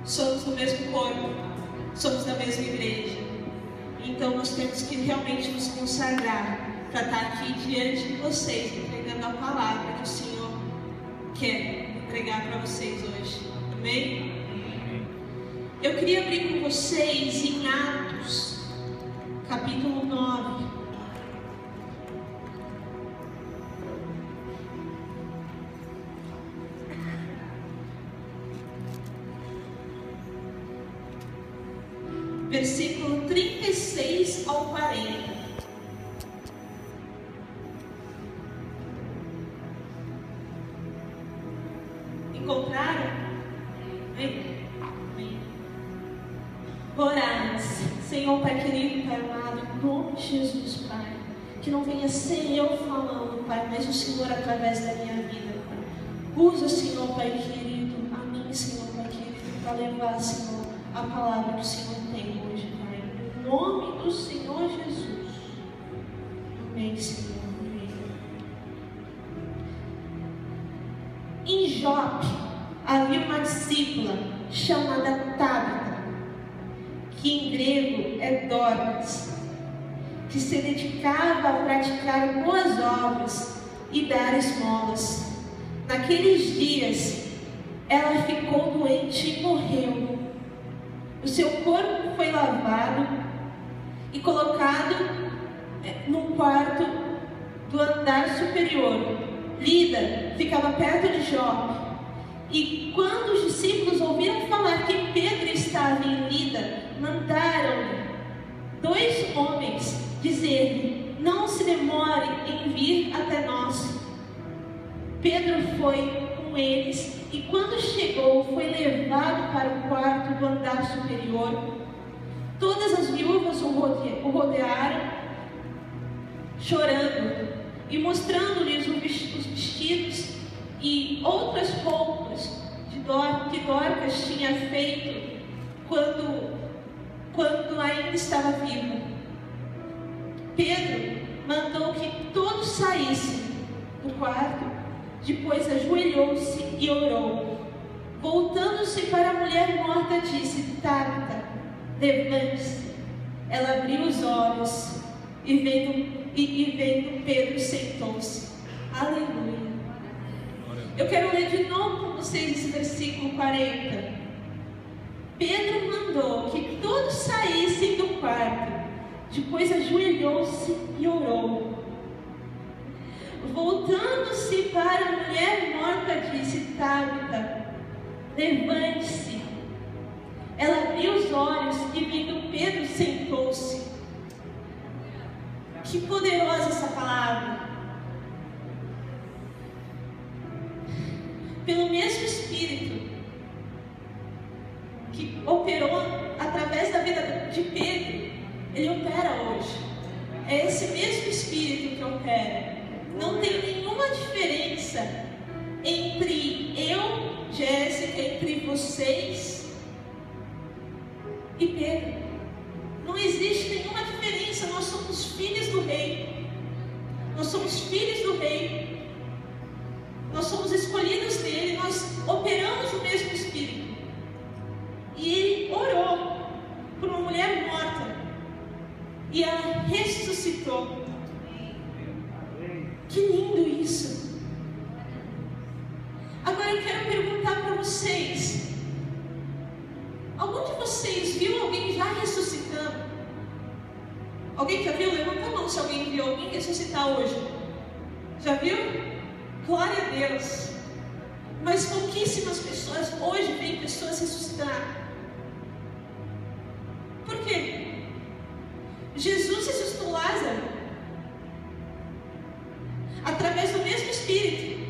somos do mesmo corpo, somos da mesma igreja. Então nós temos que realmente nos consagrar para estar aqui diante de vocês, entregando a palavra que o Senhor quer entregar para vocês hoje. Amém? Eu queria abrir com vocês em Atos, capítulo 9. Versículo 36 ao 40. Encontraram? Amém? Oramos. Senhor, Pai querido, Pai amado, em nome de Jesus, Pai, que não venha ser eu falando, Pai, mas o Senhor através da minha vida, Pai. Usa, Senhor, Pai querido, a mim, Senhor, Pai querido, para levar, Senhor, a palavra que o Senhor tem hoje, Pai. Em nome do Senhor Jesus. Amém, Senhor. Amém. Em Jope havia uma discípula chamada Tabita, que em grego é Dorcas, que se dedicava a praticar boas obras e dar esmolas. Naqueles dias, ela ficou doente e morreu. O seu corpo foi lavado e colocado num quarto do andar superior. Lida ficava perto de Jope. E quando os discípulos ouviram falar que Pedro estava em Lida, mandaram-lhe 2 homens dizer-lhe: não se demore em vir até nós. Pedro foi com eles e quando chegou foi levado para o quarto do andar superior. Todas as viúvas o rodearam, chorando e mostrando-lhes os vestidos e outras roupas que Dorcas tinha feito quando ainda estava viva. Pedro mandou que todos saíssem do quarto, depois ajoelhou-se e orou. Voltando-se para a mulher morta, disse: Tabita, levante-se. Ela abriu os olhos e vendo Pedro, sentou-se. Aleluia. Eu quero ler de novo com vocês esse versículo 40. Pedro mandou que todos saíssem do quarto, depois ajoelhou-se e orou. Voltando-se para a mulher morta, disse: Tabita, levante-se. Ela abriu os olhos e vendo Pedro, sentou-se. Que poderosa essa palavra! Pelo mesmo Espírito que operou através da vida de Pedro, ele opera hoje. É esse mesmo Espírito que opera. Não tem nenhuma diferença entre eu, Jéssica, entre vocês e Pedro. Não existe nenhuma diferença. Nós somos filhos do Rei. Nós somos filhos do Rei. Nós somos escolhidos dele. Nós operamos o mesmo Espírito. E ele orou por uma mulher morta e ela ressuscitou. Que lindo isso! Agora eu quero perguntar para vocês: algum de vocês viu alguém já ressuscitando? Alguém já viu? Levanta a mão se alguém viu alguém ressuscitar hoje. Já viu? Glória a Deus! Mas pouquíssimas pessoas hoje veem pessoas ressuscitar. Por quê? Jesus ressuscitou Lázaro através do mesmo Espírito.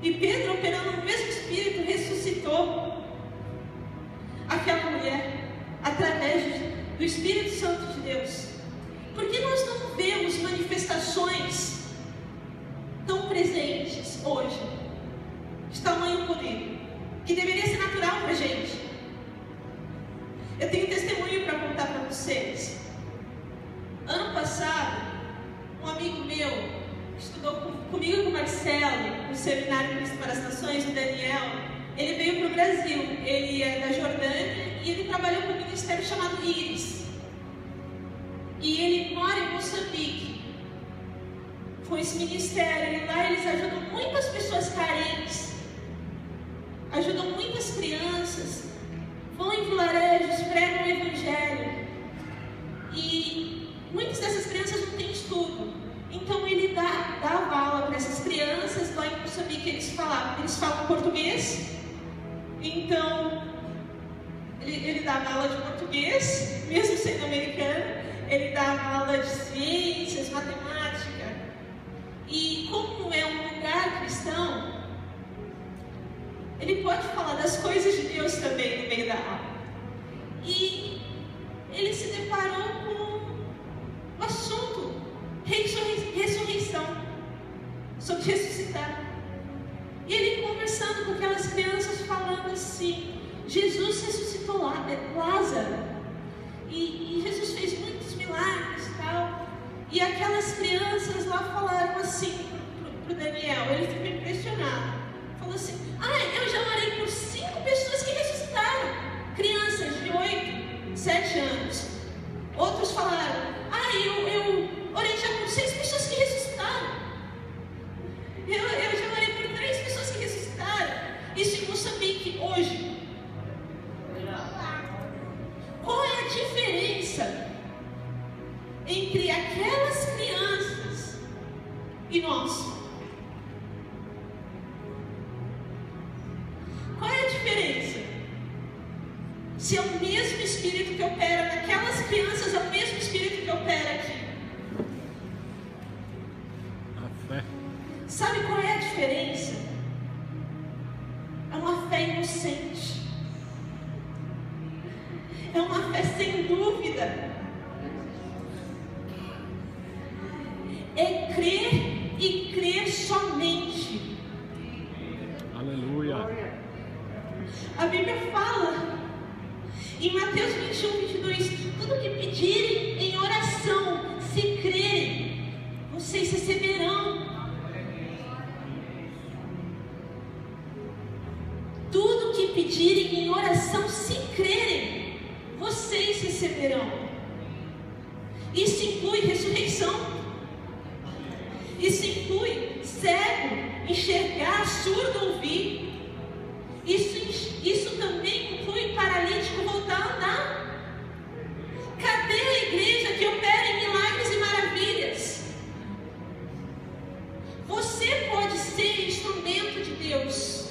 E Pedro, operando no mesmo Espírito, ressuscitou aquela mulher através do Espírito Santo de Deus. Por que nós não vemos manifestações tão presentes hoje, de tamanho poder, que deveria ser natural para a gente? Eu tenho testemunho para contar para vocês. Ano passado, um amigo meu estudou comigo e com o Marcelo no seminário Cristo para as Nações, o Daniel. ele veio para o Brasil, ele é da Jordânia e ele trabalhou com um ministério chamado Íris. E ele mora em Moçambique com esse ministério, e lá eles ajudam muitas pessoas carentes, ajudam muitas crianças, vão em vilarejos, pregam o evangelho, e muitas dessas crianças não têm estudo. Então ele dava aula para essas crianças. Lá em Moçambique eles falam português, então ele dava aula de português, mesmo sendo americano. Ele dava aula de ciências, matemática. E como é um lugar cristão, ele pode falar das coisas de Deus também no meio da aula. E ele se deparou com o assunto ressurreição, sobre ressuscitar. E ele conversando com aquelas crianças, falando assim: Jesus ressuscitou Lázaro. E Jesus fez muitos milagres e tal. E aquelas crianças lá falaram assim pro Daniel, ele ficou impressionado. Falou assim: eu já orei por 5 pessoas que ressuscitaram. Crianças de 8, 7 anos. Outros falaram: eu orei já por 6 pessoas que ressuscitaram. Eu já orei por 3 pessoas que ressuscitaram. Isso em Moçambique hoje. Qual é a diferença entre aquelas crianças e nós? Qual é a diferença? Se é o mesmo Espírito que opera naquelas crianças, é o mesmo Espírito que opera aqui. A fé. Sabe qual é a diferença? É uma fé inocente. É uma fé sem dúvida. É crer e crer somente. Aleluia. A Bíblia fala em Mateus 21, 22: tudo que pedirem em oração, se crerem, vocês receberão. Tudo que pedirem em oração, se crerem, vocês receberão. Isso inclui ressurreição. Isso inclui cego enxergar, surdo ouvir. Isso também inclui paralítico voltar a andar. Cadê a igreja que opera em milagres e maravilhas? Você pode ser instrumento de Deus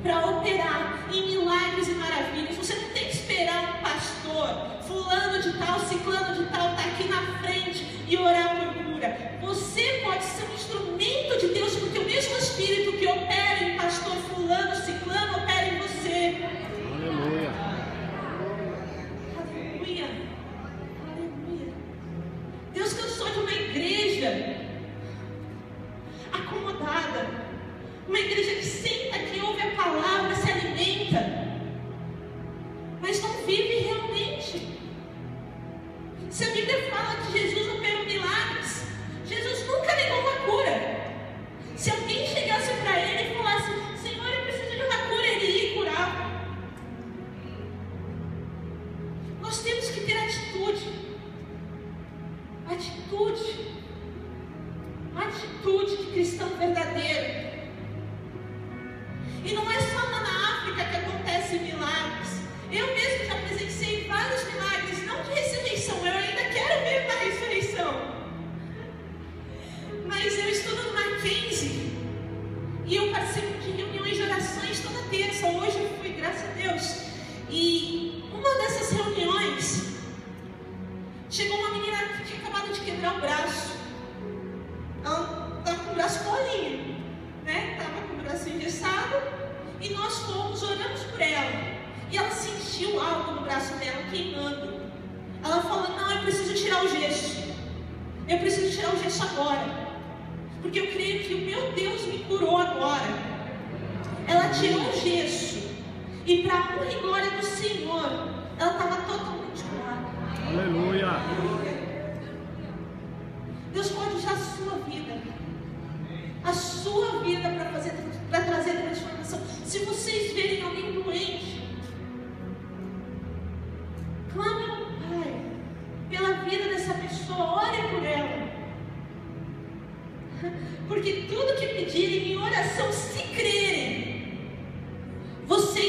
para operar em milagres e maravilhas. Você não tem que esperar um pastor, fulano de tal, ciclano de tal, estar aqui na frente e orar por cura. Você pode ser um instrumento de Deus, porque o mesmo Espírito que opera em pastor fulano, ciclano, opera em você. Aleluia. Aleluia. Aleluia. Deus cansou de uma igreja acomodada, uma igreja que senta, que ouve a palavra, se alimenta, mas não vive realmente. Se a Bíblia fala que Jesus operou milagres, Jesus nunca negou uma cura. Se alguém chegasse para ele e falasse: Senhor, eu preciso de uma cura, ele ia curar. Nós temos que ter atitude. Atitude de cristão verdadeiro. E não é só lá na África que acontecem milagres. Eu mesmo já presenciei vários milagres, não de ressurreição, eu ainda quero ver uma ressurreição. Mas eu estudo no Mackenzie e eu participo de reuniões de orações toda terça. Hoje eu fui, graças a Deus. E uma dessas reuniões, chegou uma menina que tinha acabado de quebrar o braço. Ela estava com o braço molinho, né? Estava com o braço engessado. E nós fomos, oramos por ela. E ela sentiu algo no braço dela queimando. Ela falou: não, eu preciso tirar o gesso. Eu preciso tirar o gesso agora. Porque eu creio que o meu Deus me curou agora. Ela tirou o gesso. E para a honra e glória do Senhor, ela estava totalmente curada. Aleluia. Deus pode usar a sua vida para trazer transformação. Se você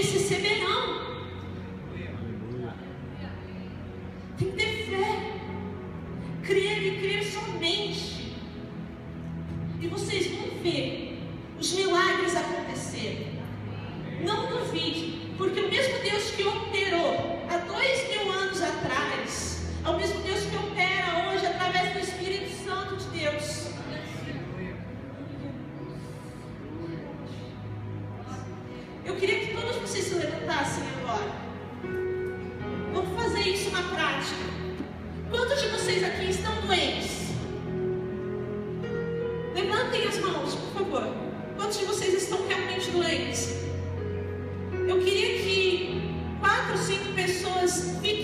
vocês receberão. Aleluia. Tem que ter fé, crer e crer somente, e vocês vão ver os milagres acontecerem. Não duvide, porque o mesmo Deus que operou há 2000 anos atrás é o mesmo Deus que opera hoje através do Espírito Santo de Deus. Eu queria que todos vocês se levantassem agora. Vamos fazer isso na prática. Quantos de vocês aqui estão doentes? Levantem as mãos, por favor. Quantos de vocês estão realmente doentes? Eu queria que 4 ou 5 pessoas fiquem